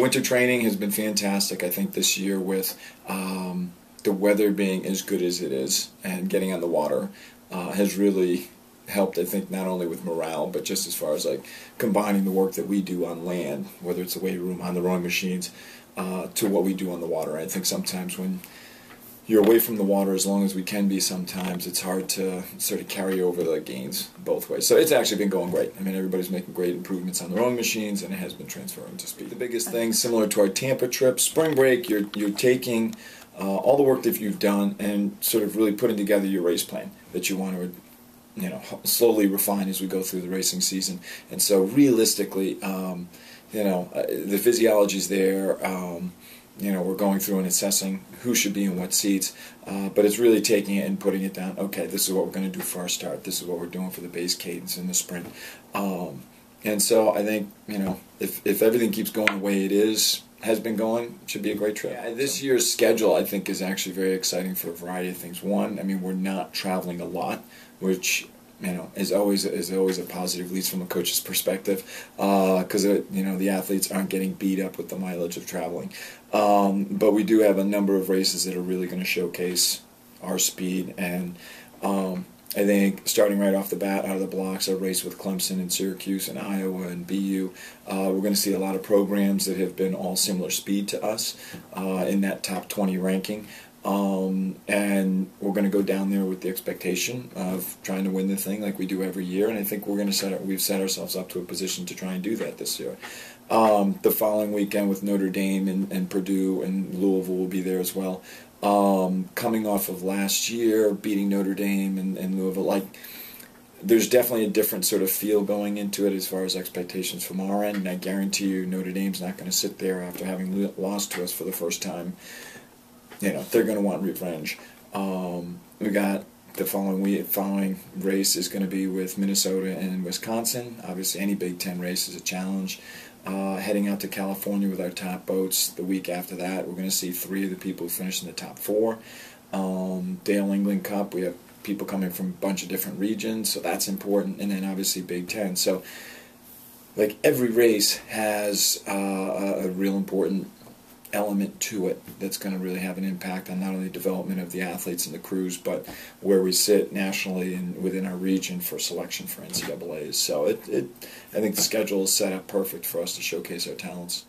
winter training has been fantastic. I think this year with the weather being as good as it is and getting on the water has really helped, I think, not only with morale, but just as far as like combining the work that we do on land, whether it's the weight room, on the rowing machines, to what we do on the water. I think sometimes when you're away from the water, as long as we can be sometimes, it's hard to sort of carry over the gains both ways. So it's actually been going great. I mean, everybody's making great improvements on the rowing machines, and it has been transferring to speed. The biggest thing, similar to our Tampa trip, spring break, you're taking all the work that you've done and sort of really putting together your race plan that you want to slowly refine as we go through the racing season. And so realistically, the physiology's there. We're going through and assessing who should be in what seats, but it's really taking it and putting it down. Okay, this is what we're going to do for our start. This is what we're doing for the base cadence in the sprint. And so I think, if everything keeps going the way it has been going, it should be a great trip. Yeah, this year's schedule, I think, is actually very exciting for a variety of things. One, I mean, we're not traveling a lot, which is always a positive, at least from a coach's perspective, because the athletes aren't getting beat up with the mileage of traveling. But we do have a number of races that are really going to showcase our speed, and I think starting right off the bat, out of the blocks, our race with Clemson and Syracuse and Iowa and BU, we're going to see a lot of programs that have been all similar speed to us in that top 20 ranking. And we're going to go down there with the expectation of trying to win the thing like we do every year, and I think we've set ourselves up to a position to try and do that this year. The following weekend with Notre Dame and Purdue and Louisville will be there as well. Coming off of last year, beating Notre Dame and Louisville, there's definitely a different sort of feel going into it as far as expectations from our end, and I guarantee you Notre Dame's not going to sit there after having lost to us for the first time. They're going to want revenge. We got the following race is going to be with Minnesota and Wisconsin. Obviously, any Big Ten race is a challenge. Heading out to California with our top boats. The week after that, we're going to see 3 of the people who finished in the top 4. Dale England Cup, we have people coming from a bunch of different regions, so that's important. And then obviously Big Ten. So, every race has a real important element to it that's going to really have an impact on not only development of the athletes and the crews, but where we sit nationally and within our region for selection for NCAAs. So I think the schedule is set up perfect for us to showcase our talents.